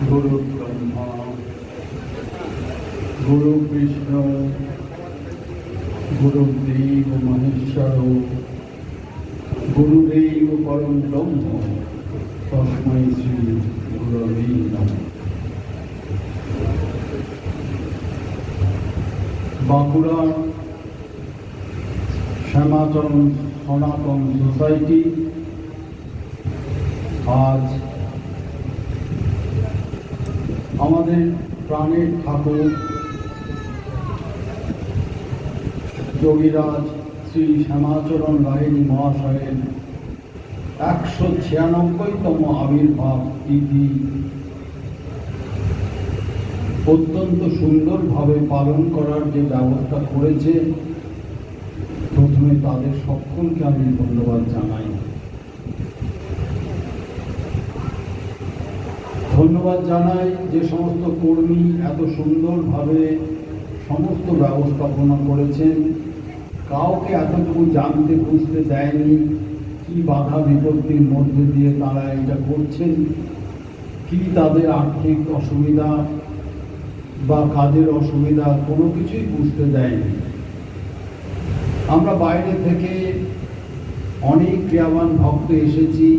गुरु ब्रह्मा गुरु विष्णु गुरुदेव महेश्वर गुरुदेव परम ब्रह्म तस्मै श्री गुरवे नमः। बांकुड़ा श्यामाचरण सनातन सोसाइटी आज আমাদের প্রাণের ঠাকুর যোগীরাজ শ্রী শ্যামাচরণ লাহিড়ী মহাশয়ের 196তম আবির্ভাব তিথি অত্যন্ত সুন্দরভাবে পালন করার যে ব্যবস্থা করেছে, প্রথমে তাদের সকলকে আমি ধন্যবাদ জানাই। ধন্যবাদ জানাই যে সমস্ত কর্মী এত সুন্দরভাবে সমস্ত ব্যবস্থাপনা করেছেন, কাউকে এতটুকু জানতে বুঝতে দেয়নি কি বাধা বিপত্তির মধ্যে দিয়ে তারা এটা করছেন, কি তাদের আর্থিক অসুবিধা বা কাজের অসুবিধা, কোনো কিছুই বুঝতে দেয়নি। আমরা বাইরে থেকে অনেক ক্রিয়াবান ভক্ত এসেছি,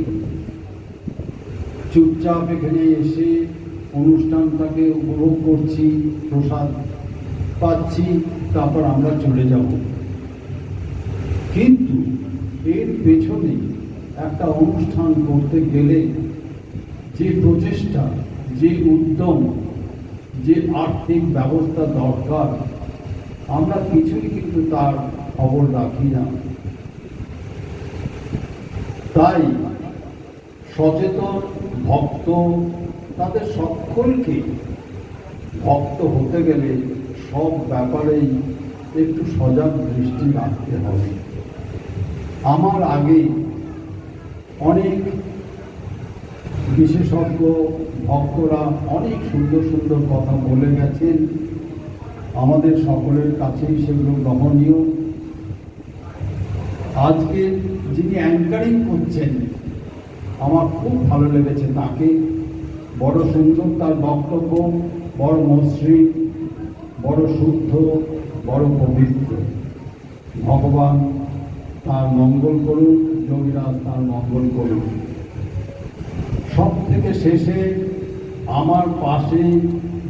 চুপচাপ এখানে এসে অনুষ্ঠানটাকে উপভোগ করছি, প্রসাদ পাচ্ছি, তারপর আমরা চলে যাব। কিন্তু এর পেছনে একটা অনুষ্ঠান করতে গেলে যে প্রচেষ্টা, যে উদ্যম, যে আর্থিক ব্যবস্থা দরকার, আমরা কিছুই কিন্তু তার খবর রাখি না। তাই সচেতন ভক্ত, তাদের সকলকে ভক্ত হতে গেলে সব ব্যাপারেই একটু সজাগ দৃষ্টি রাখতে হবে। আমার আগে অনেক বিশেষজ্ঞ ভক্তরা অনেক সুন্দর সুন্দর কথা বলে গেছেন, আমাদের সকলের কাছেই সেগুলো গ্রহণীয়। আজকে যিনি অ্যাঙ্কারিং করছেন, আমার খুব ভালো লেগেছে তাকে, বড় সুন্দর তার বক্তব্য, বড় মসৃণ, বড় শুদ্ধ, বড় পবিত্র। ভগবান তার মঙ্গল করুন, যোগীরাজ তার মঙ্গল করুন। সব থেকে শেষে আমার পাশে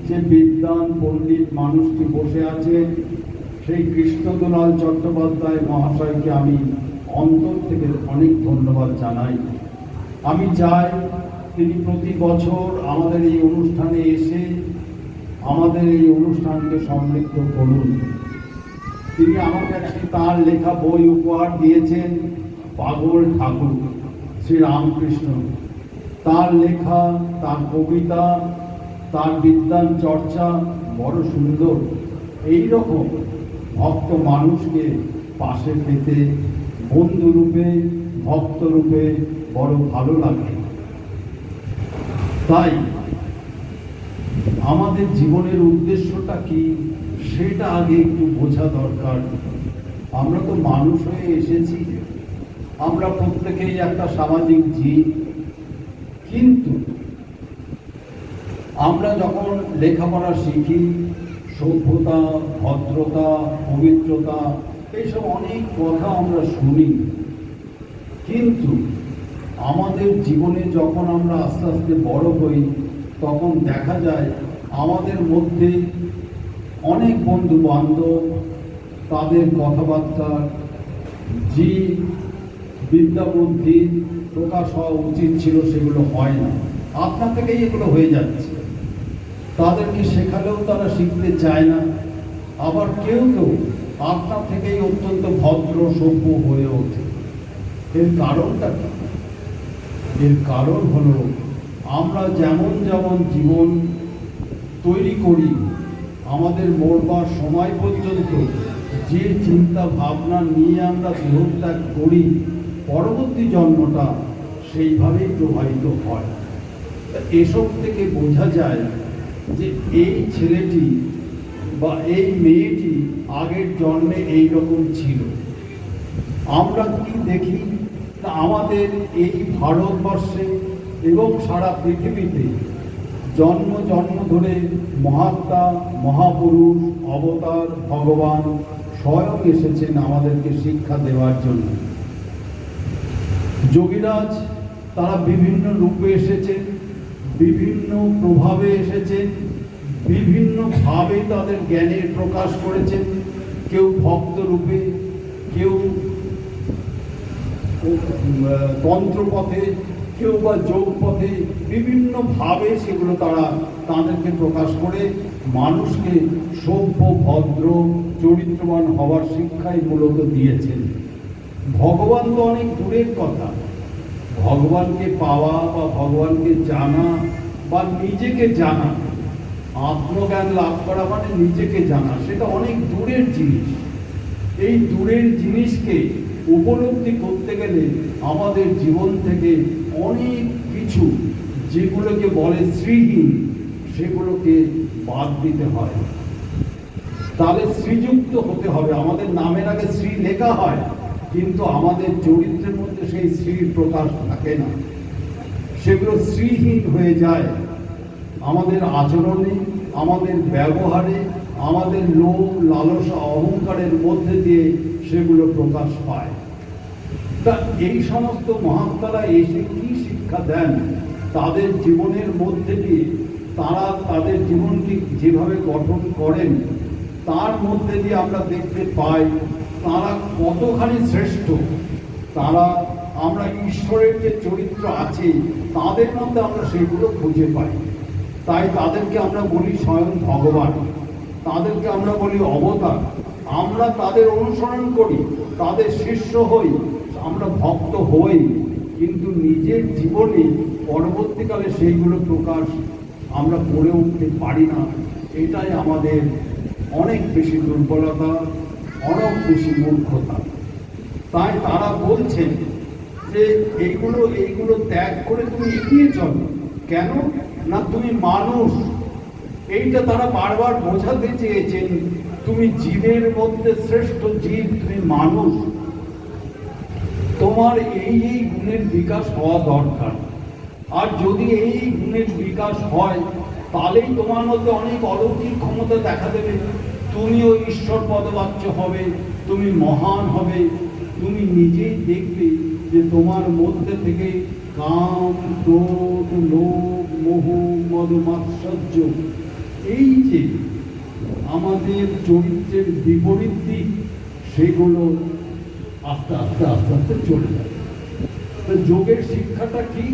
যে বিদ্বান পণ্ডিত মানুষটি বসে আছেন, সেই কৃষ্ণদুলাল চট্টোপাধ্যায় মহাশয়কে আমি অন্তর থেকে অনেক ধন্যবাদ জানাই। আমি চাই তিনি প্রতি বছর আমাদের এই অনুষ্ঠানে এসে আমাদের এই অনুষ্ঠানকে সমৃদ্ধ করুন। তিনি আমাকে একটি তাঁর লেখা বই উপহার দিয়েছেন, পাগল ঠাকুর শ্রী রামকৃষ্ণ। তার লেখা, তার কবিতা, তার বিদ্বান চর্চা বড় সুন্দর। এই রকম ভক্ত মানুষকে পাশে পেতে বন্ধুরূপে, ভক্তরূপে বড় ভালো লাগে। তাই আমাদের জীবনের উদ্দেশ্যটা কি, সেটা আগে একটু বোঝা দরকার। আমরা তো মানুষ হয়ে এসেছি, আমরা প্রত্যেকেই একটা সামাজিক জীব, কিন্তু আমরা যখন লেখাপড়া শিখি, সভ্যতা, ভদ্রতা, পবিত্রতা, এইসব অনেক কথা আমরা শুনি, কিন্তু আমাদের জীবনে যখন আমরা আস্তে আস্তে বড় হই, তখন দেখা যায় আমাদের মধ্যে অনেক বন্ধু বান্ধব, তাদের কথাবার্তা যে বিদ্যা বুদ্ধি প্রকাশ হওয়া উচিত ছিল সেগুলো হয় না, আপনা থেকেই এগুলো হয়ে যাচ্ছে। তাদেরকে শেখালেও তারা শিখতে চায় না। আবার কেউ কেউ আপনা থেকেই অত্যন্ত ভদ্র সভ্য হয়ে ওঠে। এর কারণটা কি? এর কারণ হলো আমরা যেমন যেমন জীবন তৈরি করি, আমাদের মরবার সময় পর্যন্ত যে চিন্তা ভাবনা নিয়ে আমরা দেহত্যাগ করি, পরবর্তী জন্মটা সেইভাবেই প্রবাহিত হয়। এসব থেকে বোঝা যায় যে এই ছেলেটি বা এই মেয়েটি আগের জন্মে এই রকম ছিল। আমরা কি দেখি, তা আমাদের এই ভারতবর্ষে এবং সারা পৃথিবীতে জন্ম জন্ম ধরে মহাত্মা, মহাপুরুষ, অবতার, ভগবান স্বয়ং এসেছেন আমাদেরকে শিক্ষা দেওয়ার জন্য। যোগীরাজ তারা বিভিন্ন রূপে এসেছেন, বিভিন্ন প্রভাবে এসেছেন, বিভিন্নভাবে তাদের জ্ঞানের প্রকাশ করেছেন। কেউ ভক্ত রূপে, কেউ তন্ত্রপথে, কেউ বা যোগ পথে, বিভিন্নভাবে সেগুলো তারা তাদেরকে প্রকাশ করে মানুষকে সভ্য, ভদ্র, চরিত্রবান হওয়ার শিক্ষাই মূলত দিয়েছেন। ভগবান তো অনেক দূরের কথা। ভগবানকে পাওয়া বা ভগবানকে জানা বা নিজেকে জানা, আত্মজ্ঞান লাভ করা মানে নিজেকে জানা, সেটা অনেক দূরের জিনিস। এই দূরের জিনিসকে উপলব্ধি করতে গেলে আমাদের জীবন থেকে অনেক কিছু, যেগুলোকে বলে শ্রীহীন, সেগুলোকে বাদ দিতে হয়। তাহলে শ্রীযুক্ত হতে হবে। আমাদের নামের আগে শ্রী লেখা হয়, কিন্তু আমাদের চরিত্রের মধ্যে সেই শ্রীর প্রকাশ থাকে না, সেগুলো শ্রীহীন হয়ে যায়। আমাদের আচরণে, আমাদের ব্যবহারে, আমাদের লোভ, লালসা, অহংকারের মধ্যে দিয়ে সেগুলো প্রকাশ পায়। তা এই সমস্ত মহাত্মারা এসে কি শিক্ষা দেন তাদের জীবনের মধ্যে দিয়ে, তারা তাদের জীবনকে যেভাবে গঠন করেন তার মধ্যে দিয়ে আমরা দেখতে পাই তারা কতখানি শ্রেষ্ঠ। তারা, আমরা ঈশ্বরের যে চরিত্র আছে তাদের মধ্যে আমরা সেগুলো খুঁজে পাই। তাই তাদেরকে আমরা বলি স্বয়ং ভগবান, তাদেরকে আমরা বলি অবতার। আমরা তাদের অনুসরণ করি, তাদের শিষ্য হই, আমরা ভক্ত হই, কিন্তু নিজের জীবনে পরবর্তীকালে সেইগুলো প্রকাশ আমরা করে উঠতে পারি না। এটাই আমাদের অনেক বেশি দুর্বলতা, অনেক বেশি মূর্খতা। তাই তারা বলছেন যে এইগুলো ত্যাগ করে তুমি এগিয়ে চলো। কেন না, তুমি মানুষ। এইটা তারা বারবার বোঝাতে চেয়েছেন, তুমি জীবের মধ্যে শ্রেষ্ঠ জীব, তুমি মানুষ। তোমার এই গুণের বিকাশ হওয়া দরকার। আর যদি এই গুণের বিকাশ হয় তাহলেই তোমার মধ্যে অনেক অলৌকিক ক্ষমতা দেখা দেবে। তুমিও ঈশ্বর পদবাচ্য হবে, তুমি মহান হবে। তুমি নিজেই দেখবে যে তোমার মধ্যে থেকে কাম, ক্রোধ, লোভ, মোহ, মদ, মাৎসর্য, এই যে আমাদের চরিত্রের বিপরীত দিক, সেগুলো আস্তে আস্তে আস্তে আস্তে চলে যায়। যোগের শিক্ষাটা কি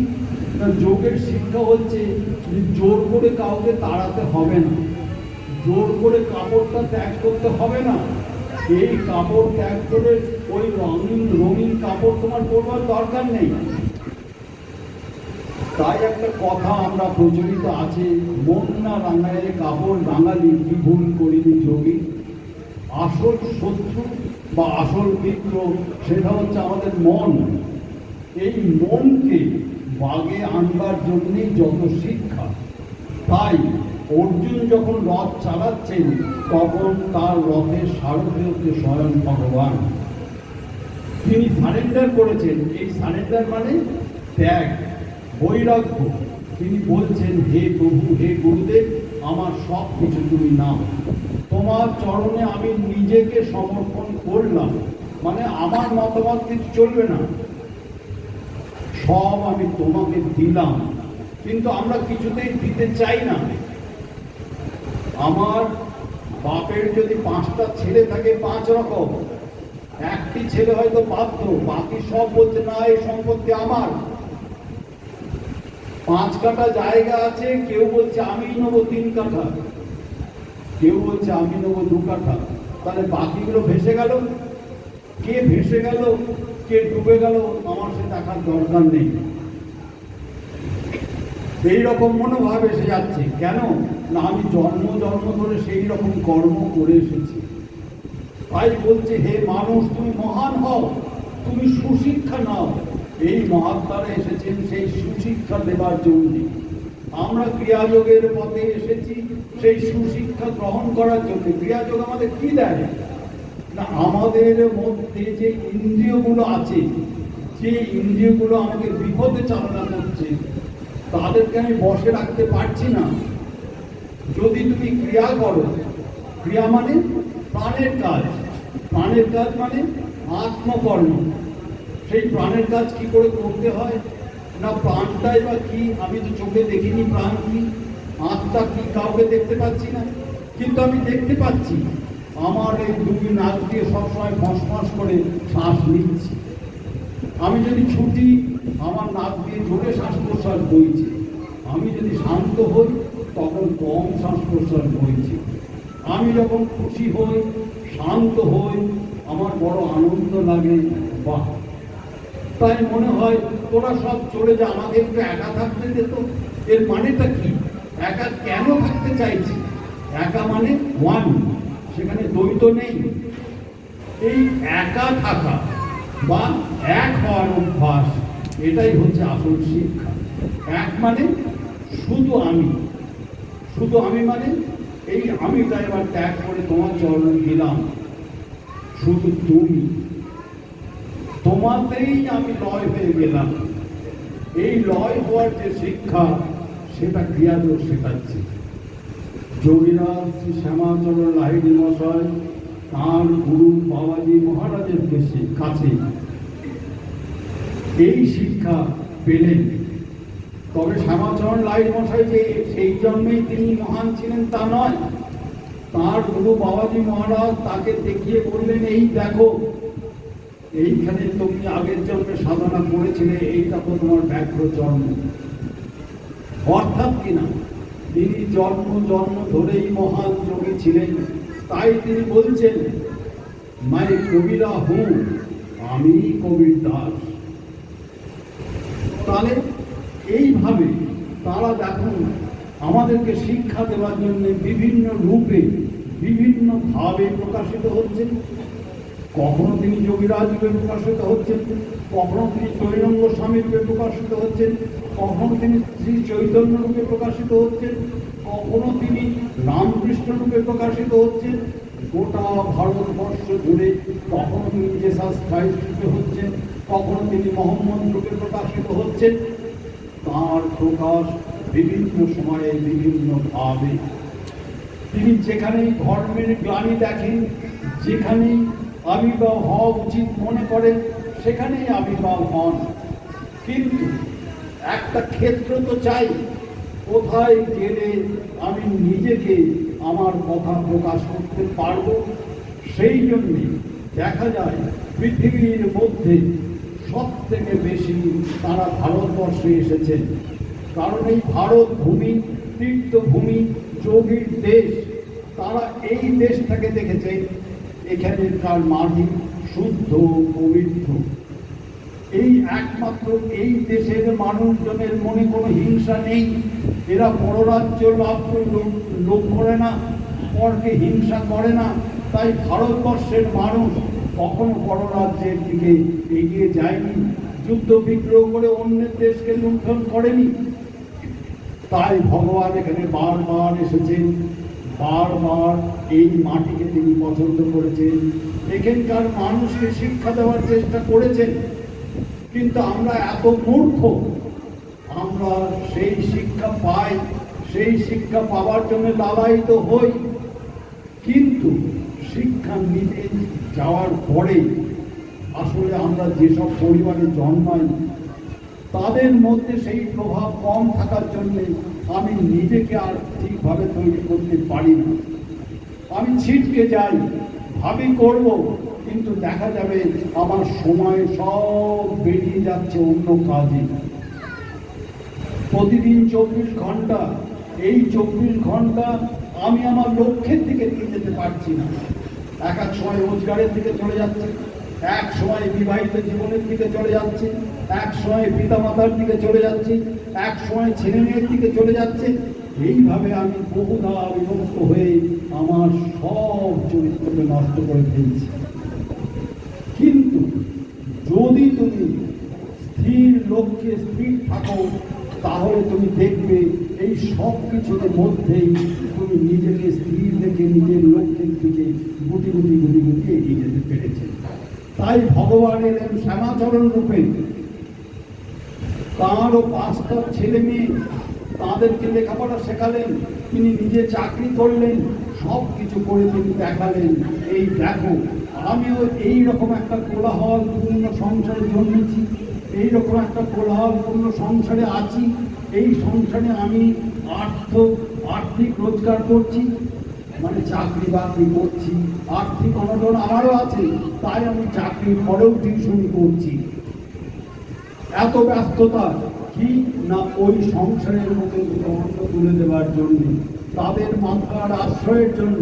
না, যোগের শিক্ষা হচ্ছে যে জোর করে কাউকে তাড়াতে হবে না, জোর করে কাপড়টা ত্যাগ করতে হবে না। এই কাপড় ত্যাগ করে ওই রঙিন কাপড় তোমার পরবার দরকার নেই। তাই একটা কথা আমরা প্রচলিত আছে, মন না রাঙায় কাপড় রাঙালি, কি ভুল করিনি যোগী। আসল শত্রু বা আসল মিত্র সেটা হচ্ছে আমাদের মন। এই মনকে বাগে আনবার জন্যই যত শিক্ষা। তাই অর্জুন যখন রথ চালাচ্ছেন তখন তার রথের সারথি হচ্ছে স্বয়ং ভগবান। তিনি সারেন্ডার করেছেন। এই সারেন্ডার মানে ত্যাগ, বৈরাগ্য। তিনি বলছেন, হে প্রভু, হে গুরুদেব, আমার সব কিছু তুমি নাও, তোমার চরণে আমি নিজেকে সমর্পণ করলাম। মানে আমার মতামত কিছু চলবে না, সব আমি তোমাকে দিলাম। কিন্তু আমরা কিছুতেই দিতে চাই না। আমার বাপের যদি 5টা ছেলে থাকে 5 রকম, একটি ছেলে হয়তো বাধ্য, বাকি সব বলছে না এই সম্পত্তি আমার। 5 কাঠা জায়গা আছে, কেউ বলছে আমি নেবো 3 কাঠা, কেউ বলছে আমি নেবো 2 কাঠা। তাহলে বাকিগুলো ভেসে গেল। কে ভেসে গেল, কে ডুবে গেল, আমার সে দেখার দরকার নেই। এইরকম মনোভাব এসে যাচ্ছে। কেন না, আমি জন্ম ধরে সেই রকম কর্ম করে এসেছি। তাই বলছে, হে মানুষ, তুমি মহান হও, তুমি সুশিক্ষা নাও। এই মহাত্মারা এসেছেন সেই সুশিক্ষা দেবার জন্য। আমরা ক্রিয়াযোগের পথে এসেছি সেই সুশিক্ষা গ্রহণ করার জন্য। ক্রিয়াযোগ আমাদের কি দেয় না, আমাদের মধ্যে যে ইন্দ্রিয়গুলো আছে, যে ইন্দ্রিয়গুলো আমাকে বিপদে চালনা করছে, তাদেরকে আমি বসে রাখতে পারছি না। যদি তুমি ক্রিয়া করো, ক্রিয়া মানে প্রাণের কাজ, প্রাণের কাজ মানে আত্মকর্ম। সেই প্রাণের কাজ কি করে করতে হয় না, প্রাণটাই বা কি, আমি তো চোখে দেখিনি প্রাণ কি, আত্মা কি, কাউকে দেখতে পাচ্ছি না, কিন্তু আমি দেখতে পাচ্ছি আমার এই দুই নাক দিয়ে সবসময় ফসফস করে শ্বাস নিচ্ছি। আমি যদি ছুটি, আমার নাক দিয়ে জোরে শ্বাস প্রশ্বাস বইছে। আমি যদি শান্ত হই তখন কম শ্বাস প্রশ্বাস বইছে। আমি যখন খুশি হই, শান্ত হই, আমার বড় আনন্দ লাগে। বাহ! তাই মনে হয় তোরা সব চলে যা, আমাকে একটু একা থাকতে যেত। এর মানেটা কি? একা কেন থাকতে চাইছি? একা মানে ওয়ান, সেখানে দ্বৈত নেই। এই একা থাকা বা এক হওয়ার অভ্যাস, এটাই হচ্ছে আসল শিক্ষা। এক মানে শুধু আমি, শুধু আমি মানে এই আমিটা এবার ত্যাগ করে তোমার চরণে দিলাম। শুধু তুমি, তোমাতেই আমি লয় হয়ে গেলাম। এই লয় হওয়ার যে শিক্ষা, সেটা ক্রিয়াযোগ শেখাচ্ছে। যোগীরাজ শ্রী শ্যামাচরণ লাহিড়ী মশাই তাঁর গুরু বাবাজি মহারাজের কাছে এই শিক্ষা পেলেন। তবে শ্যামাচরণ লাহিড়ী মশাই যে সেই জন্মেই তিনি মহান ছিলেন তা নয়। তাঁর গুরু বাবাজি মহারাজ তাকে দেখিয়ে বললেন, এই দেখো, এইখানে তুমি আগের জন্মে সাধনা করেছিলে, এই দেখো তোমার ব্যাঘ্র জন্ম। অর্থাৎ কিনা তিনি জন্ম জন্ম ধরেই মহান যোগী ছিলেন। তাই তিনি বলছেন, মাই কবিরা হুঁ, আমি কবির দাস। তাহলে এইভাবে তারা দেখুন আমাদেরকে শিক্ষা দেওয়ার জন্য বিভিন্ন রূপে, বিভিন্ন ভাবে প্রকাশিত হচ্ছেন। কখনো তিনি যোগীরাজ রূপে প্রকাশিত হচ্ছেন, কখনো তিনি চৈতন্য স্বামী রূপে প্রকাশিত হচ্ছেন, কখনো তিনি শ্রী চৈতন্য রূপে প্রকাশিত হচ্ছেন, কখনো তিনি রামকৃষ্ণ রূপে প্রকাশিত হচ্ছেন। গোটা ভারতবর্ষ জুড়ে কখনো তিনি জেসাস ক্রাইস্ট রূপে হচ্ছেন, কখনো তিনি মোহাম্মদ রূপে প্রকাশিত হচ্ছেন। তাঁর প্রকাশ বিভিন্ন সময়ে বিভিন্ন ভাবে। তিনি যেখানেই ধর্মের গ্লানি দেখেন, যেখানেই আবির্ভাব হওয়া উচিত মনে করেন, সেখানেই আবির্ভাব হন। কিন্তু একটা ক্ষেত্র তো চাই, কোথায় গেলে আমি নিজেকে, আমার কথা প্রকাশ করতে পারব। সেই জন্যে দেখা যায় পৃথিবীর মধ্যে সব থেকে বেশি তারা ভারতবর্ষে এসেছেন। কারণ এই ভারত ভূমি তীর্থভূমি, যোগীর দেশ। তারা এই দেশটাকে দেখেছে, এখানকার মাটি শুদ্ধ পবিত্র। এই একমাত্র এই দেশের মানুষজনের মনে কোনো হিংসা নেই। এরা পররাজ্য লোভ করে না, পরকে হিংসা করে না। তাই ভারতবর্ষের মানুষ কখনো পররাজ্যের দিকে এগিয়ে যায়নি, যুদ্ধ বিগ্রহ করে অন্যের দেশকে লুণ্ঠন করেনি। তাই ভগবান এখানে বারবার এসেছেন, বারবার এই মাটিকে তিনি পছন্দ করেছেন, এখানকার মানুষকে শিক্ষা দেওয়ার চেষ্টা করেছেন। কিন্তু আমরা এত মূর্খ, আমরা সেই শিক্ষা পাই, সেই শিক্ষা পাওয়ার জন্য লালায়িত হই, কিন্তু শিক্ষা নিতে যাওয়ার পরে আসলে আমরা যেসব পরিবারে জন্মাই, তাদের মধ্যে সেই প্রভাব কম থাকার জন্যে আমি নিজেকে আর ঠিকভাবে তৈরি করতে পারি না। আমি ছিটকে যাই, ভাবি করব, কিন্তু দেখা যাবে আমার সময় সব বেরিয়ে যাচ্ছে অন্য কাজে। প্রতিদিন 24 ঘন্টা, এই 24 ঘন্টা আমি আমার লক্ষ্যের দিকে নিয়ে যেতে পারছি না। এক এক সময় রোজগারের দিকে চলে যাচ্ছে, এক সময় বিবাহিত জীবনের দিকে চলে যাচ্ছে, এক সময় পিতামাতার দিকে চলে যাচ্ছে, এক সময় ছেলে মেয়ের দিকে চলে যাচ্ছে। এইভাবে আমি বহুধা বিভক্ত হয়ে আমার সব চরিত্রকে নষ্ট করে ফেলছি। কিন্তু যদি তুমি স্থির লক্ষ্যে স্থির থাকো, তাহলে তুমি দেখবে এই সব কিছুর মধ্যেই তুমি নিজেকে স্থির রেখে নিজের লক্ষ্যের দিকে গুটি গুটি গুটি গুটি এগিয়ে যেতে পেরেছে। তাই ভগবানের শ্যামাচরণ রূপে, তাঁরও 5টা ছেলে মেয়ে, তাদেরকে লেখাপড়া শেখালেন, তিনি নিজে চাকরি করলেন, সব কিছু করে তিনি দেখালেন এই দেখো আমিও এইরকম একটা কোলাহলপূর্ণ সংসারে জন্মেছি, এইরকম একটা কোলাহলপূর্ণ সংসারে আছি, এই সংসারে আমি আর্থিক রোজগার করছি, মানে চাকরি বাকরি করছি, আর্থিক অনটন আমারও আছে, তাই আমি চাকরির পরেও টিউশনি করছি। এত ব্যস্ততা কি না ওই সংসারের মধ্যে অন্ন তুলে দেওয়ার জন্য, তাদের মাথার আশ্রয়ের জন্য।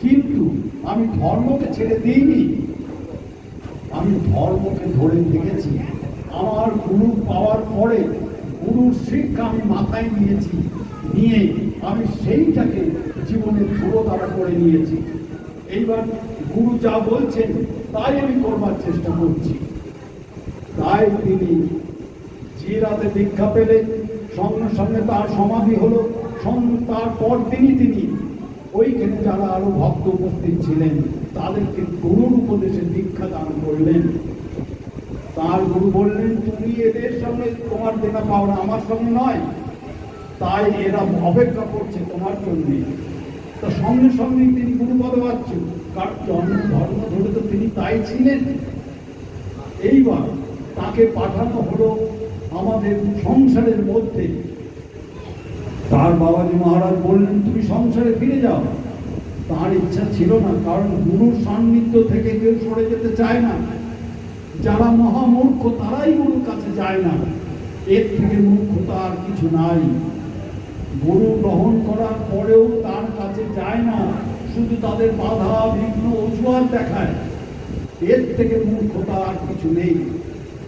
কিন্তু আমি ধর্মকে ছেড়ে দিইনি, আমি ধর্মকে ধরে থেকেছি। আমার গুরু পাওয়ার পরে গুরুর শিক্ষা আমি মাথায় নিয়েছি, নিয়ে আমি সেইটাকে জীবনের ধ্রুবতারা করে নিয়েছি। এইবার গুরু যা বলছেন তাই আমি করবার চেষ্টা করছি। তাই তিনি যে রাতে দীক্ষা পেলেন, সঙ্গে সঙ্গে তার সমাধি হলো, তারপর তিনি ওইখানে যারা আরো ভক্ত উপস্থিত ছিলেন তাদেরকে গুরুর উপদেশে দীক্ষা দান করলেন। তার গুরু বললেন, তুমি এদের সঙ্গে তোমার দেখা পাও না, আমার সঙ্গে নয়, তাই এরা অপেক্ষা করছে তোমার জন্য। তো সঙ্গে সঙ্গে তিনি গুরুপদ পাচ্ছ, কারণ জন্ম ধর্ম ধরে তো তিনি তাই ছিলেন। এইবার তাকে পাঠানো হলো আমাদের সংসারের মধ্যে। তার বাবাজি মহারাজ বললেন, তুমি সংসারে ফিরে যাও। তার ইচ্ছা ছিল না, কারণ গুরুর সান্নিধ্য থেকে কেউ সরে যেতে চায় না। যারা মহামূর্খ তারাই গুরুর কাছে যায় না, এর থেকে মূর্খতা আর কিছু নাই। গুরু গ্রহণ করার পরেও তার কাছে যায় না, শুধু তাদের বাধা বিঘ্ন অজুহাত দেখায়, এর থেকে মূর্খতা আর কিছু নেই।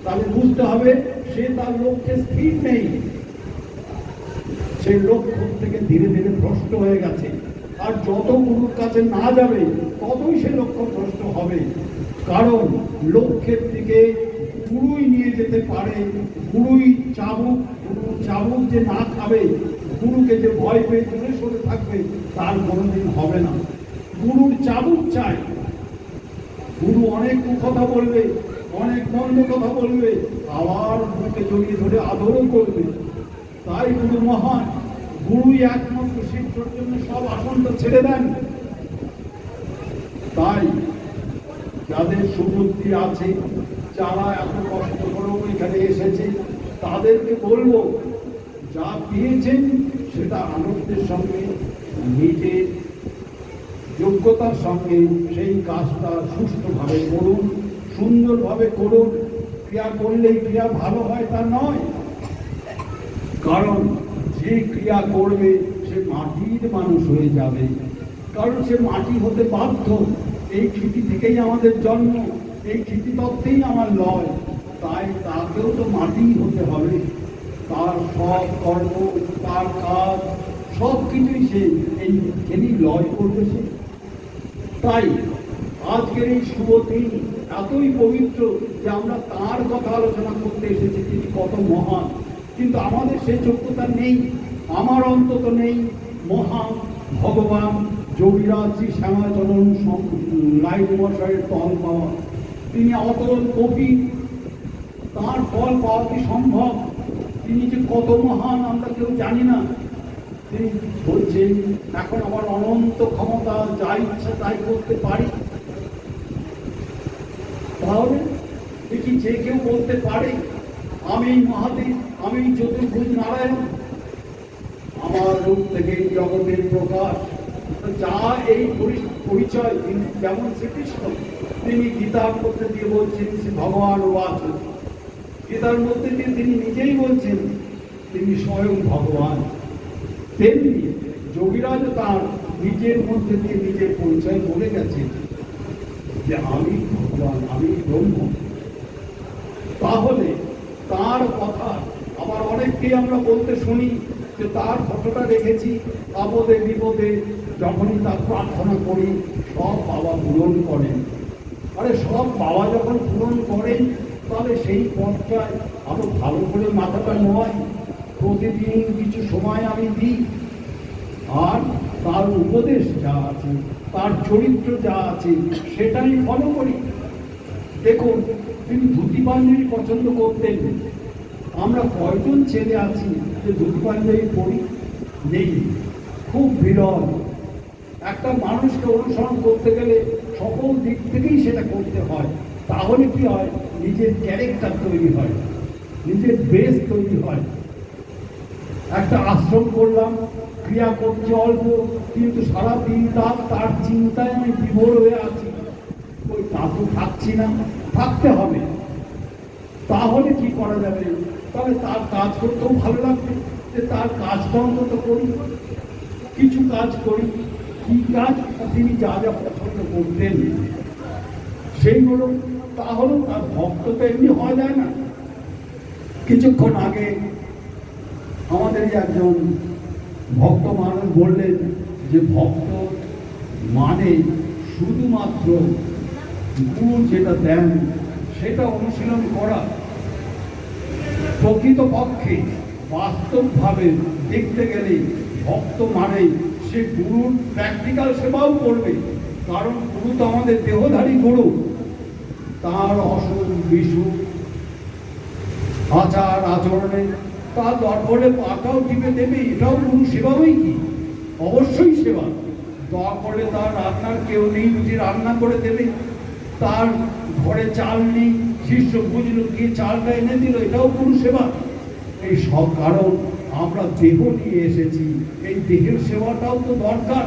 তাহলে বুঝতে হবে সে তার লক্ষ্যে স্থির নেই, সে লক্ষ্য থেকে ধীরে ধীরে ভ্রষ্ট হয়ে গেছে। আর যত গুরুর কাছে না যাবে ততই সে লক্ষ্য ভ্রষ্ট হবে, কারণ লক্ষ্যের দিকে গুরুই নিয়ে যেতে পারে। গুরুই চাবুক যে না খাবে, গুরুকে যে ভয় পেয়ে দূরে সরে থাকবে, তার কোনোদিন হবে না। গুরুর চাবুক চাই। গুরু অনেক কথা বলবে, অনেক মন্দ কথা বলবে, আবার বুকে জড়িয়ে ধরে আদরও করবে। তাই গুরু মহান, গুরুই একমাত্র শিষ্যর জন্য সব আসনটা ছেড়ে দেন। তাই যাদের সুবুদ্ধি আছে, যারা এত কষ্ট করেও এখানে এসেছে, তাদেরকে বলবো, যা পেয়েছেন সেটা আনন্দের সঙ্গে, নিজের যোগ্যতার সঙ্গে সেই কাজটা সুষ্ঠুভাবে করুন, সুন্দরভাবে করুন। ক্রিয়া করলেই ক্রিয়া ভালো হয় তা নয়, কারণ যে ক্রিয়া করবে সে মাটির মানুষ হয়ে যাবে, কারণ সে মাটি হতে বাধ্য। এই ক্ষিতি থেকেই আমাদের জন্ম, এই ক্ষিতি তত্ত্বেই আমার লয়, তাই তাকেও তো মাটিই হতে হবে। তার সব কর্ম, তার কাজ, সব কিছুই সে এইখানেই লয় করবে সে। তাই আজকের এই শুভ দিন এতই পবিত্র যে আমরা তার কথা আলোচনা করতে এসেছি, তিনি কত মহান। কিন্তু আমাদের সেই যোগ্যতা নেই, আমার অন্তত নেই। মহান ভগবান যোগীরাজ শ্রী শ্যামাচরণ নাইক মশাইয়ের ফল পাওয়া, তিনি অতল কবি, তার ফল পাওয়া কি সম্ভব? তিনি যে কত মহান আমরা কেউ জানি না। তিনি বলছেন, এখন আমার অনন্ত ক্ষমতা, যা ইচ্ছা তাই করতে পারি। তাহলে দেখি যে কেউ বলতে পারে আমি মহাদেব, আমি চতুর্ভুজ নারায়ণ, আমার রূপ থেকে জগতের প্রকাশ, যা এই পরিচয়। তিনি যেমন শ্রীকৃষ্ণ, তিনি গীতার মধ্যে দিয়ে বলছেন শ্রী ভগবান বাচ, গীতার মধ্যে দিয়ে তিনি নিজেই বলছেন তিনি স্বয়ং ভগবান। তেমনি যোগীরাজ তার নিজের মধ্যে দিয়ে নিজের পরিচয় বলে গেছেন যে আমি ভগবান, আমি ব্রহ্ম। তাহলে তার কথা আবার অনেককেই আমরা বলতে শুনি যে তার ফটোটা রেখেছি, আপদে বিপদে যখনই তার প্রার্থনা করি সব বাবা পূরণ করেন। আরে সব বাবা যখন পূরণ করেন, তাহলে সেই পথটায় আরো ভালো করে মাথাটা নোয়াই, প্রতিদিন কিছু সময় আমি দিই, আর তার উপদেশ যা আছে, তার চরিত্র যা আছে সেটাই ফলো করি। দেখুন, তিনি ধুতি পাঞ্জাবি পছন্দ করতেন, আমরা কয়জন ছেলে আছি যে ধুতি পাঞ্জাবি পরি? নেই, খুব বিরল। একটা মানুষকে অনুসরণ করতে গেলে সকল দিক থেকেই সেটা করতে হয়, তাহলে কি হয়, নিজের ক্যারেক্টার তৈরি হয়, নিজের বেস তৈরি হয়। একটা আশ্রম করলাম, ক্রিয়া করছে অল্প, কিন্তু সারা দিন রাত তার চিন্তায় আমি বিভোর হয়ে আছি, ওই তা তো থাকছি না, থাকতে হবে। তাহলে কি করা যাবে? তাহলে তার কাজ করতেও ভালো লাগবে, যে তার কাজটা অন্তত করি, কিছু কাজ করি। কি কাজ? তিনি যা যা পছন্দ করতেন সেইগুলো। তাহলে তার ভক্ত তো এমনি হওয়া যায় না। কিছুক্ষণ আগে আমাদের একজন ভক্ত মানুষ বললেন যে ভক্ত মানে শুধুমাত্র গুরু যেটা দেন সেটা অনুশীলন করা। প্রকৃতপক্ষে বাস্তবভাবে দেখতে গেলে ভক্ত মানে সে গুরুর প্র্যাকটিক্যাল সেবাও করবে, কারণ গুরু তো আমাদের দেহধারী গুরু। তার অসুখ বিসুখ আচার আচরণে তার দরবারে পাটাও টিপে দেবে, এটাও গুরু সেবাই কি? অবশ্যই সেবা। দয়া করলে তার রান্নার কেউ নেই, রুজি রান্না করে দেবে। তার ঘরে চাল নেই, শিষ্য বুঝলো গিয়ে চালটা এনে দিল, এটাও গুরু সেবা। এই সব কারণ আমরা দেহ নিয়ে এসেছি, এই দেহের সেবাটাও তো দরকার।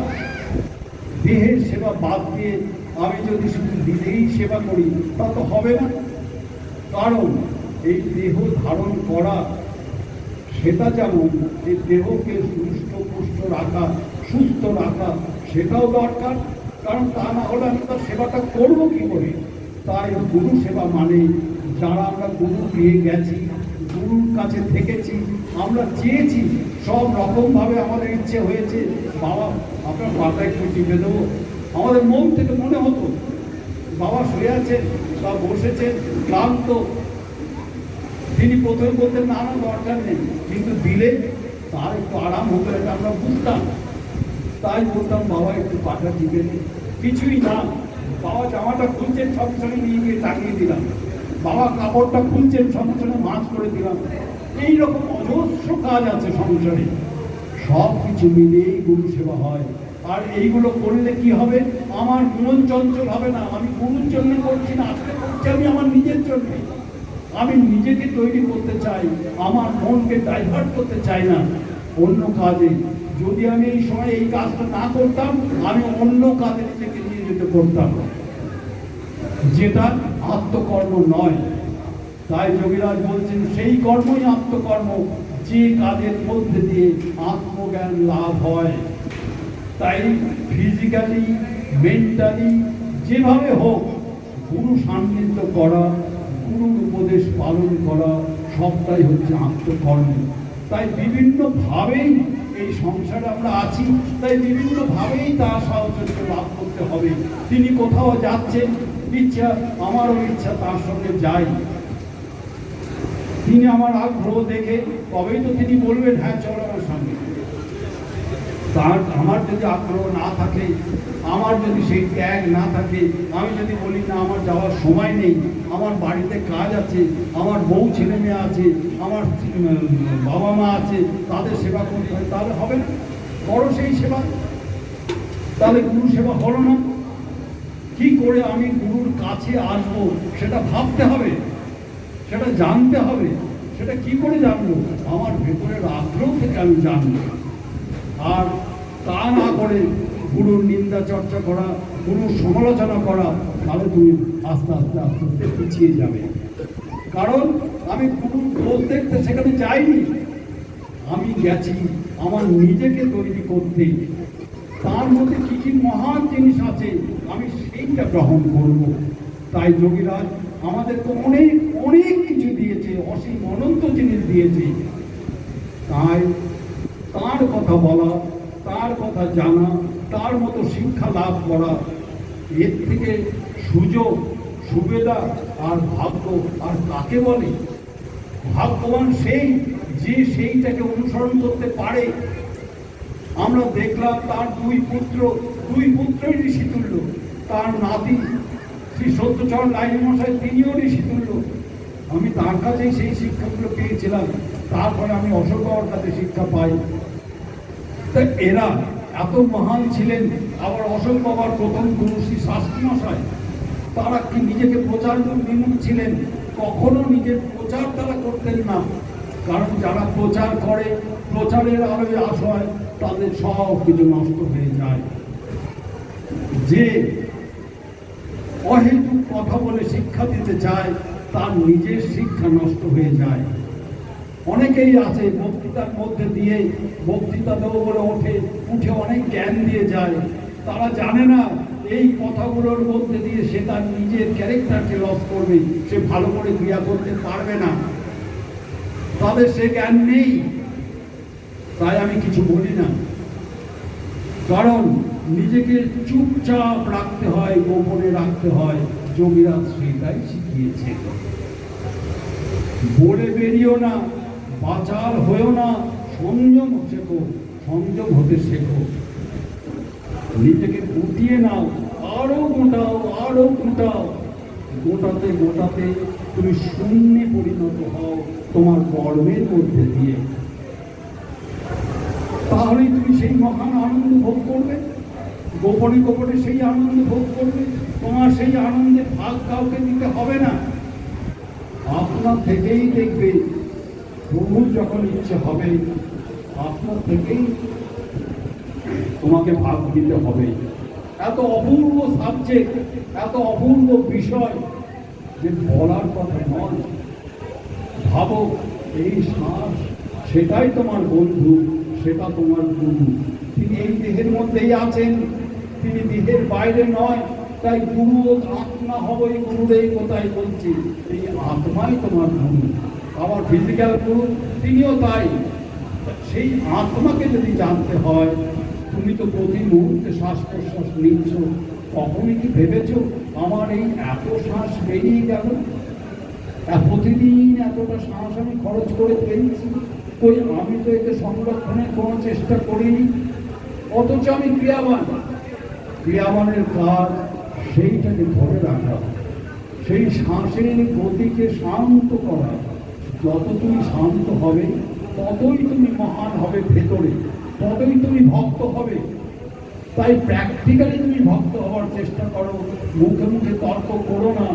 দেহের সেবা বাদ দিয়ে আমি যদি শুধু দিলেই সেবা করি তা তো হবে না। কারণ এই দেহ ধারণ করা সেটা যেমন এই দেহকে সুস্থ পুষ্ট রাখা, সুস্থ রাখা, সেটাও দরকার। কারণ তা না হলে আমি তার সেবাটা করবো কি করে? তাই গুরু সেবা মানে যারা আমরা গুরু পেয়ে গেছি, গুরুর কাছে থেকেছি, আমরা চেয়েছি, সব রকমভাবে আমাদের ইচ্ছে হয়েছে, বাবা আপনার পাতা একটু টিপে দেবো। আমাদের মন থেকে মনে হতো বাবা শুয়ে আছেন বা বসেছেন ক্লান্ত, তিনি প্রথমে বলতেন না না দরকার নেই, কিন্তু দিলে তার একটু আরাম হতো, এটা আমরা বুঝতাম। তাই বলতাম বাবা একটু পাটা টিপে দিই। কিছুই না, বাবা জামাটা খুলছেন সঙ্গে সঙ্গে নিয়ে গিয়ে টাঙিয়ে দিলাম, বাবা কাপড়টা খুলছেন সঙ্গে সঙ্গে মাছ করে দিলাম। এইরকম অজস্র কাজ আছে সংসারে, সব কিছু মিলিয়েই গুরু সেবা হয়। আর এইগুলো করলে কি হবে? আমার মন চঞ্চল হবে না। আমি গুরুর জন্য করছি না, আজকে করছি আমি আমার নিজের জন্য। আমি নিজেকে তৈরি করতে চাই, আমার মনকে ডাইভার্ট করতে চাই না অন্য কাজে। যদি আমি এই সময় এই কাজটা না করতাম, আমি অন্য কাজে নিজেকে নিয়ে যেতে করতাম, যেটা আত্মকর্ম নয়। তাই যোগীরাজ বলছেন সেই কর্মই আত্মকর্ম, যে কাজের মধ্যে দিয়ে আত্মজ্ঞান লাভ হয়। তাই ফিজিক্যালি মেন্টালি যেভাবে হোক গুরু সান্নিধ্য করা, গুরুর উপদেশ পালন করা সবটাই হচ্ছে আত্মকর্ম। তাই বিভিন্নভাবেই এই সংসারে আমরা আছি, তাই বিভিন্নভাবেই তার সাহায্য লাভ করতে হবে। তিনি কোথাও যাচ্ছেন, ইচ্ছা, আমারও ইচ্ছা তার সঙ্গে যাই। তিনি আমার আগ্রহ দেখে তবেই তো তিনি বলবেন হ্যাঁ চলো আমার সঙ্গে। তার আমার যদি আগ্রহ না থাকে, আমার যদি সেই ত্যাগ না থাকে, আমি যদি বলি না আমার যাওয়ার সময় নেই, আমার বাড়িতে কাজ আছে, আমার বউ ছেলে মেয়ে আছে, আমার বাবা মা আছে, তাদের সেবা করতে হয়, তাহলে হবে না। করো সেই সেবা, তাহলে গুরু সেবা হলো না। কি করে আমি গুরুর কাছে আসবো সেটা ভাবতে হবে, সেটা জানতে হবে। সেটা কি করে জানবো? আমার ভেতরের আগ্রহ থেকে আমি জানবো। আর তা না করে গুরুর নিন্দা চর্চা করা, গুরুর সমালোচনা করা, তাহলে তুমি আস্তে আস্তে আস্তে আস্তে পিছিয়ে যাবে। কারণ আমি গুরুর দোষ দেখতে সেখানে যাইনি, আমি গেছি আমার নিজেকে তৈরি করতে। তার মধ্যে কি কি মহান জিনিস আছে আমি সেইটা গ্রহণ করব। তাই যোগীরাজ আমাদেরকে অনেক অনেক কিছু দিয়েছে, অসীম অনন্ত জিনিস দিয়েছে। তাই তার কথা বলা, তার কথা জানা, তার মতো শিক্ষা লাভ করা, এর থেকে সুযোগ সুবিধা আর ভাগ্য আর কাকে বলে? ভাগ্যবান সেই যে সেইটাকে অনুসরণ করতে পারে। আমরা দেখলাম তার দুই পুত্রই ঋষিতুল্য, তার নাতি শ্রী সত্যচরণ লাহিড়ী মশাই তিনিও ঋষিতুল্য। আমি তার কাছেই সেই শিক্ষাগুলো পেয়েছিলাম, তারপরে আমি অশোক বাবার কাছে শিক্ষা পাই। তা এরা এত মহান ছিলেন। আবার অশোক বাবার প্রথম গুরু শ্রী শাস্ত্রী মশাই, তারা কি নিজেকে প্রচার বিমুখ ছিলেন? কখনো নিজের প্রচার তারা করতেন না। কারণ যারা প্রচার করে, প্রচারের আলোয় আশয়, তাদের সব কিছু নষ্ট হয়ে যায়। যে অহেতুক কথা বলে শিক্ষা দিতে চায়, তার নিজের শিক্ষা নষ্ট হয়ে যায়। অনেকেই আছে বক্তৃতার মধ্যে দিয়ে বক্তৃতা দেবো বলে উঠে অনেক জ্ঞান দিয়ে যায়। তারা জানে না এই কথাগুলোর মধ্যে দিয়ে সে তার নিজের ক্যারেক্টারকে লস করবে, সে ভালো করে ক্রিয়া করতে পারবে না, তাদের সে জ্ঞান নেই। তাই আমি কিছু বলি না, কারণ নিজেকে চুপচাপ রাখতে হয়, গোপনে রাখতে হয়। যোগীরা সেটাই শিখিয়েছে। বলে বেরিয়েও না, বাচাল হয়েও না, সংযম শেখো, সংযম হতে শেখো। নিজেকে গুটিয়ে নাও, আরো গোটাও, আরো গোটাও। গোটাতে গোটাতে তুমি শূন্যে পরিণত হও তোমার কর্মের মধ্যে দিয়ে। তাহলেই তুমি সেই মহান আনন্দ ভোগ করবে। গোপনে গোপনে সেই আনন্দ ভোগ করবে। তোমার সেই আনন্দের ভাগ কাউকে দিতে হবে না, আপনার থেকেই দেখবে। প্রভুর যখন ইচ্ছে হবে, আপনার থেকেই তোমাকে ভাগ দিতে হবে। এত অপূর্ব সাবজেক্ট, এত অপূর্ব বিষয় যে বলার কথা নয়। ভাবো, এই শ্বাস, সেটাই তোমার বন্ধু, সেটা তোমার গুরু। তিনি এই দেহের মধ্যেই আছেন, তিনি দেহের বাইরে নয়। তাই গুরু আত্মা হবে, এই গুরুর এই কোথায় বলছি, এই আত্মাই তোমার গুরু। আবার ফিজিক্যাল গুরু তিনিও তাই। সেই আত্মাকে যদি জানতে হয়, তুমি তো প্রতি মুহূর্তে শ্বাস প্রশ্বাস নিচ্ছ। কখনই কি ভেবেছ আমার এই এত শ্বাস বেরিয়ে গেল, প্রতিদিন এতটা শ্বাস আমি খরচ করে পেয়েছি, কই আমি তো একে সংরক্ষণের কোনো চেষ্টা করিনি। অথচ আমি ক্রিয়াবান। ক্রিয়াবানের কাজ সেইটাকে ধরে রাখা, সেই শ্বাসের গতিকে শান্ত করা। যত তুমি শান্ত হবে, ততই তুমি মহান হবে ভেতরে, ততই তুমি ভক্ত হবে। তাই প্র্যাকটিক্যালি তুমি ভক্ত হওয়ার চেষ্টা করো। মুখে মুখে তর্ক করো না,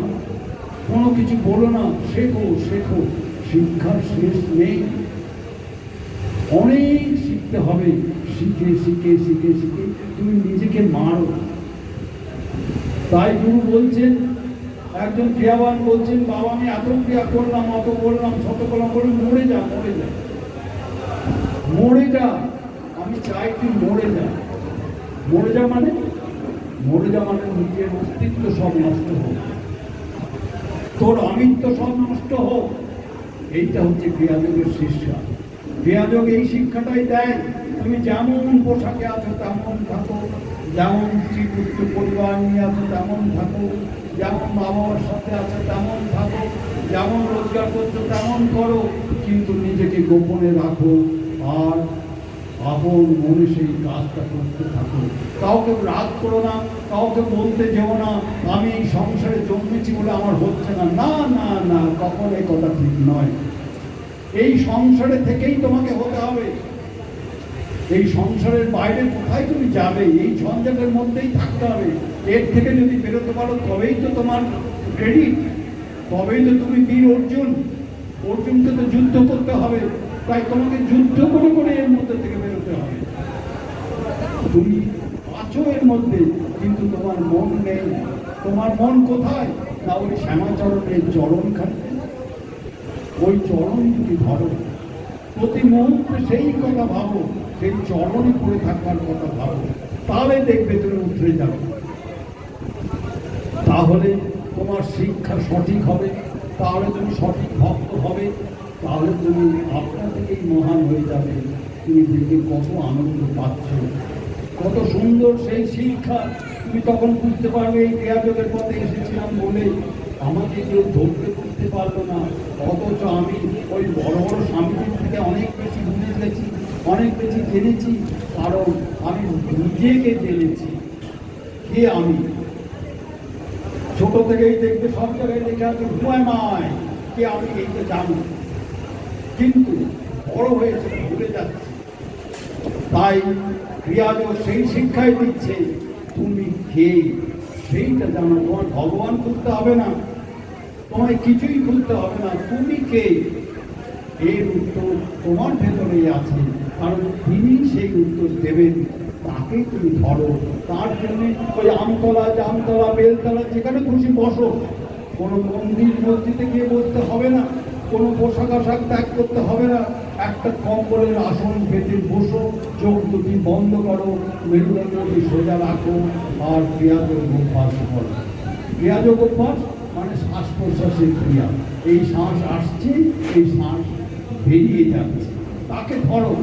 কোনো কিছু বলো না। শেখো, শেখো, শিক্ষার শেষ নেই। অনেক শিখতে হবে। শিখে শিখে শিখে শিখে তুমি নিজেকে মারো। তাই গুরু বলছেন, একজন ক্রিয়াবান বলছেন, বাবা আমি এত ক্রিয়া করলাম, অত বললাম, শত করলাম, বলে মরে যা, মরে যা, মরে যা। আমি চাই তুই মরে যা। মরে যা মানে, মরে যা মানে নিজের অস্তিত্ব সব নষ্ট হোক, তোর অমিত্ব সব নষ্ট হোক। এইটা হচ্ছে ক্রিয়াযোগের শিক্ষা। ক্রিয়াযোগ এই শিক্ষাটাই দেয়। তুমি যেমন পোশাকে আছো তেমন থাকো, যেমন স্ত্রী পুত্র পরিবার নিয়ে আছো তেমন থাকো, যেমন বাবার সাথে আছো তেমন থাকো, যেমন রোজগার করছো তেমন করো, কিন্তু নিজেকে গোপনে রাখো। আর আপন মনে সেই কাজটা করতে থাকো। কাউকে রাগ করো না, কাউকে বলতে যেও না আমি এই সংসারে জন্মেছি বলে আমার হচ্ছে না। না না না, কখন এই কথা ঠিক নয়। এই সংসারে থেকেই তোমাকে হতে হবে। এই সংসারের বাইরে কোথায় তুমি যাবে? এই ঝঞ্ঝাটের মধ্যেই থাকতে হবে। এর থেকে যদি বেরোতে পারো তবেই তো তোমার ক্রেডিট, তবেই তো তুমি বীর অর্জুন। অর্জুনকে তো যুদ্ধ করতে হবে, তাই তোমাকে যুদ্ধ করে করে এর মধ্যে থেকে বেরোতে হবে। তুমি আছো এর মধ্যে, কিন্তু তোমার মন নেই। তোমার মন কোথায়? না ওই শ্যামাচরণের চরণখানে। ওই চরণ যদি ধরো, প্রতি মুহূর্তে সেই কথা ভাবো, সেই চরণে পড়ে থাকার কথা ভাবো, তাহলে দেখবে তুমি উঠে যাবে। তাহলে তোমার শিক্ষা সঠিক হবে, তাহলে তুমি সঠিক ভক্ত হবে, তাহলে তুমি আপনা থেকেই মহান হয়ে যাবে। তুমি দেখে কত আনন্দ পাচ্ছ, কত সুন্দর সেই শিক্ষা। তুমি তখন বুঝতে পারবে এই ক্রিয়াযোগের পথে এসেছিলাম বলে আমাকে কেউ ধরতে বুঝতে পারলো না। অথচ আমি ওই বড় বড় স্বামীদের থেকে অনেক বেশি বুঝে গেছি, অনেক বেশি জেনেছি। কারণ আমি নিজেকে জেনেছি কে আমি। ছোট থেকেই দেখবে সব জায়গায় লেখা আছে হু অ্যাম আই, কে আমি এই তো জানি, কিন্তু বড় হয়েছে ভুলে যাচ্ছে। তাই ক্রিয়াযোগ সেই শিক্ষাই দিচ্ছে, তুমি কে সেইটা জানো। তোমার ভগবান খুঁজতে হবে না, তোমায় কিছুই খুঁজতে হবে না, তুমি কে এর উত্তর তোমার ভেতরেই আছে। কারণ তিনি সেই উত্তর দেবেন, তাকে তুমি ধরো। তার জন্য ওই আমতলা জামতলা বেলতলা যেখানে খুশি বসো, কোনো মন্দির মসজিদে গিয়ে বসতে হবে না, কোনো পোশাক আশাক ত্যাগ করতে হবে না। একটা কম্বলের আসন পেতে বসো, চোখ দুটি বন্ধ করো, মেরুদণ্ডটি সোজা রাখো, আর ক্রিয়াযোগ অভ্যাস করো। ক্রিয়াযোগ অভ্যাস মানে শ্বাস প্রশ্বাসের ক্রিয়া। এই শ্বাস আসছে, এই শ্বাস বেরিয়ে যাচ্ছে, তাকে ধরো।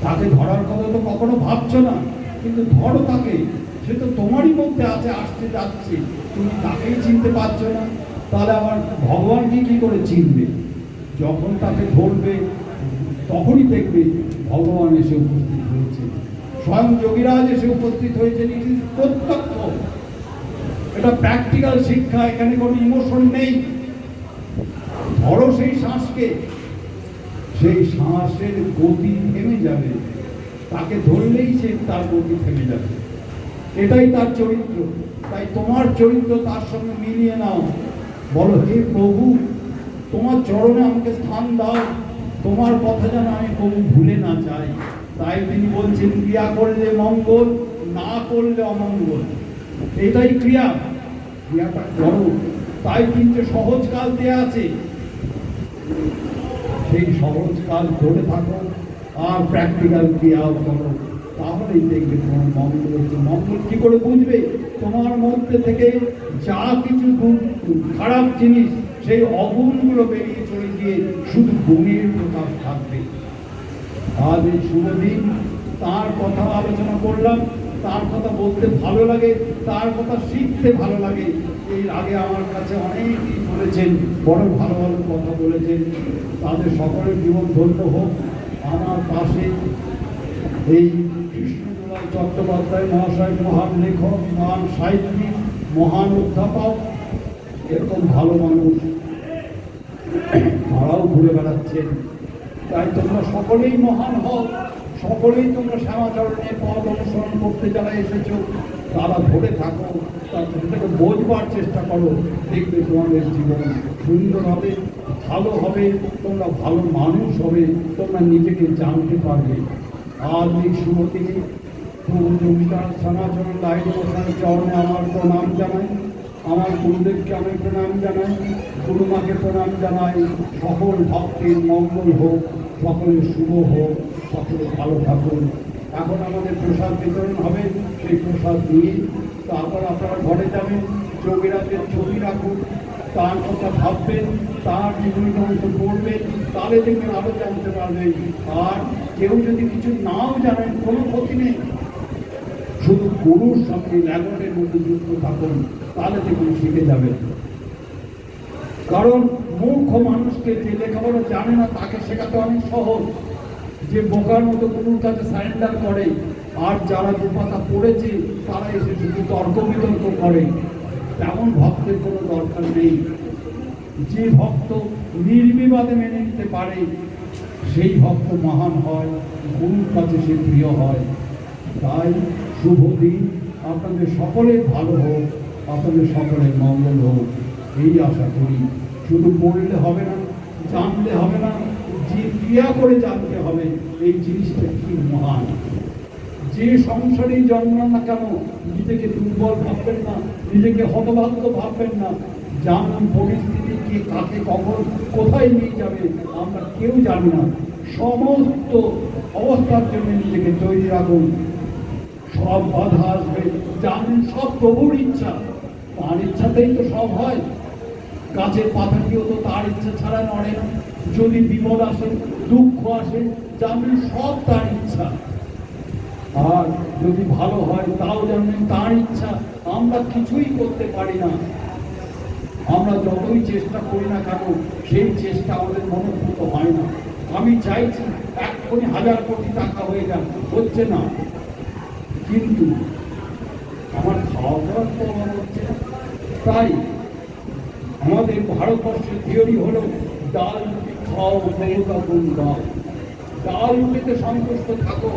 তাকে ধরার কথা তো কখনো ভাবছো না, কিন্তু ধরো তাকে। সে তো তোমারই মধ্যে আছে, আসতে যাচ্ছে, তুমি তাকেই চিনতে পারছো না। তাহলে আবার ভগবানকে কি করে চিনবে? যখন তাকে ধরবে তখনই দেখবে ভগবান এসে উপস্থিত হয়েছে, স্বয়ং যোগীরাজ এসে উপস্থিত হয়েছে। প্রত্যক্ষ, এটা প্র্যাকটিক্যাল শিক্ষা, এখানে কোনো ইমোশন নেই। ধরো সেই শ্বাসকে, সেই শ্বাসের গতি থেমে যাবে, তাকে ধরলেই সে তার গতি থেমে যাবে। এটাই তার চরিত্র। তাই তোমার চরিত্র তার সঙ্গে মিলিয়ে নাও। বলো, হে প্রভু, তোমার চরণে আমাকে স্থান দাও, তোমার কথা যেন আমি প্রভু ভুলে না যাই। তাই তিনি বলছেন, ক্রিয়া করলে মঙ্গল, না করলে অমঙ্গল। এটাই ক্রিয়া, ক্রিয়াটা করো। তাই কিন্তু সহজ কাজ দেয়া আছে, সেই সহজ কাজ করে থাকো আর প্র্যাকটিক্যাল ক্রিয়াও করো, তাহলেই দেখবে তোমার মঙ্গল হচ্ছে। মঙ্গল কি করে বুঝবে? তোমার মধ্যে থেকে যা কিছু খারাপ জিনিস, সেই অগুণগুলো বেরিয়ে চলে গিয়ে শুধু গুণের প্রকাশ থাকবে। আজ এই শুভ দিন, তার কথা আলোচনা করলাম, তার কথা বলতে ভালো লাগে, তার কথা শিখতে ভালো লাগে। এর আগে আমার কাছে অনেকেই বলেছেন, বড় ভালো ভালো কথা বলেছেন, তাদের সকলের জীবন ধন্য হোক। আমার পাশে এই কৃষ্ণদুলাল চট্টোপাধ্যায় মহাশয়, মহান লেখক, মহান সাহিত্যিক, মহান অধ্যাপক, এরকম ভালো মানুষ তারাও ঘুরে বেড়াচ্ছেন। তাই তোমরা সকলেই মহান হও, সকলেই তোমরা শ্যামাচরণের পথ অনুসরণ করতে যারা এসেছো, তারা ধরে থাকো, সেটাকে বোঝবার চেষ্টা করো। দেখবে তোমাদের জীবন সুন্দর হবে, ভালো হবে, তোমরা ভালো মানুষ হবে, তোমরা নিজেকে জানতে পারবে। আজ এই শুভ দিনে প্রভু জমিদার শ্যামাচরণ লাহিড়ী মশাইয়ের চরণে আমার প্রণাম জানাই, আমার গুরুদেবকে আমি প্রণাম জানাই, গুরুমাকে প্রণাম জানাই। সকল ভক্তের মঙ্গল হোক, সকলের শুভ হোক, সকলে ভালো থাকুন। এখন আমাদের প্রসাদ বিতরণ হবে, সেই প্রসাদ নিয়ে তারপর আপনারা ঘরে যাবেন। যোগীরাজের ছবি রাখুন, তার কথা ভাববেন, তার জীবনীগ্রন্থ পড়বেন, তাহলে দেখবেন আরও জানতে পারবেন। আর কেউ যদি কিছু নাও জানেন, কোনো ক্ষতি নেই, শুধু গুরুর সঙ্গে ল্যাবরের মধ্যে যুক্ত থাকুন, তাহলে দেখুন শিখে যাবেন। কারণ মূর্খ মানুষকে যে লেখাপড়া জানে না তাকে শেখাতে অনেক সহজ। যে বোকার মতো গুরুর কাছে সারেন্ডার করে, আর যারা দুপাতা পড়েছে তারা এসে শুধু তর্ক বিতর্ক করে, তেমন ভক্তের কোনো দরকার নেই। যে ভক্ত নির্বিবাদে মেনে নিতে পারে, সেই ভক্ত মহান হয়, গুরুর কাছে সে প্রিয় হয়। তাই শুভ দিন, আপনাদের সকলের ভালো হোক, আপনাদের সকলের মঙ্গল হোক, এই আশা করি। শুধু পড়লে হবে না, জানলে হবে না, যে ক্রিয়া করে জানতে হবে এই জিনিসটা কি মহান। যে সংসারেই জন্মান না কেন, নিজেকে দুর্বল ভাববেন না, নিজেকে হতভাগ্য ভাববেন না। জানুন পরিস্থিতি কে কাকে কখন কোথায় নিয়ে যাবে আমরা কেউ জানি না। সমস্ত অবস্থার জন্য নিজেকে তৈরি রাখুন। সব বাধা আসবে, জানেন সব প্রভুর ইচ্ছা, তার ইচ্ছাতেই তো সব হয়। গাছের পাতাটিও তো তার ইচ্ছা ছাড়া নড়ে না। যদি বিপদ আসে, দুঃখ আসে, জানবেন সব তার ইচ্ছা। আর যদি ভালো হয়, তাও জানবেন তার ইচ্ছা। আমরা কিছুই করতে পারি না, আমরা যতই চেষ্টা করি না কেন, সেই চেষ্টা আমাদের মনোভূত হয় না। আমি চাইছি এক্ষুনি 1000 কোটি টাকা হয়ে যাক, হচ্ছে না। কিন্তু আমার খাওয়া দাওয়ার তো আমার হচ্ছে না। তাই আমাদের ভারতবর্ষের থিওরি হলো ডাল খাও দেবতা গুণ গাও, ডাল রুটিতে সন্তুষ্ট থাকো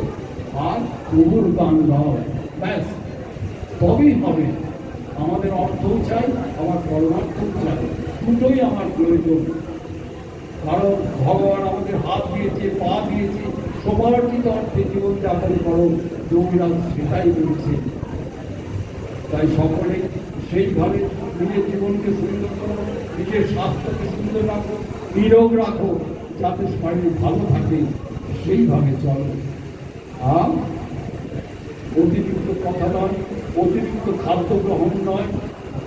আর প্রভুর গান গাও, ব্যাস তবেই হবে। আমাদের অর্থও চাই, আমার পরমার্থও চাই, দুটোই আমার প্রয়োজন। কারণ ভগবান আমাদের হাত দিয়েছে, পা দিয়েছে, সমার্জিত অর্থে জীবনযাপন করো, যোগীরা সেটাই বলছে। তাই সকলে সেইভাবে নিজের জীবনকে সুন্দর করো, নিজের স্বাস্থ্যকে সুন্দর রাখো, নিরোগ রাখো, যাতে শরীর ভালো থাকে, সেইভাবে চলো। আর অতিরিক্ত কথা নয়, অতিরিক্ত খাদ্য গ্রহণ নয়,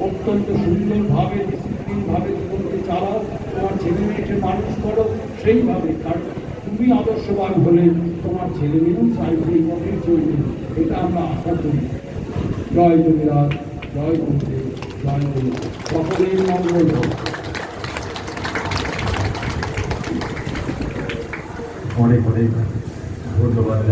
অত্যন্ত সুন্দরভাবে ডিসিপ্লিনভাবে জীবনকে চালাও, তোমার ছেলে মেয়েকে মানুষ করো সেইভাবে। কারণ তুমি আদর্শবান হলে তোমার ছেলে মেয়েও চাইবে এই পথে চলবে, এটা আমরা আশা করি। জয় যোগীরাজ, জয় গুরুদেব, জয় গুরু, সকলের মঙ্গল হোক। অনেক অনেক ধন্যবাদ।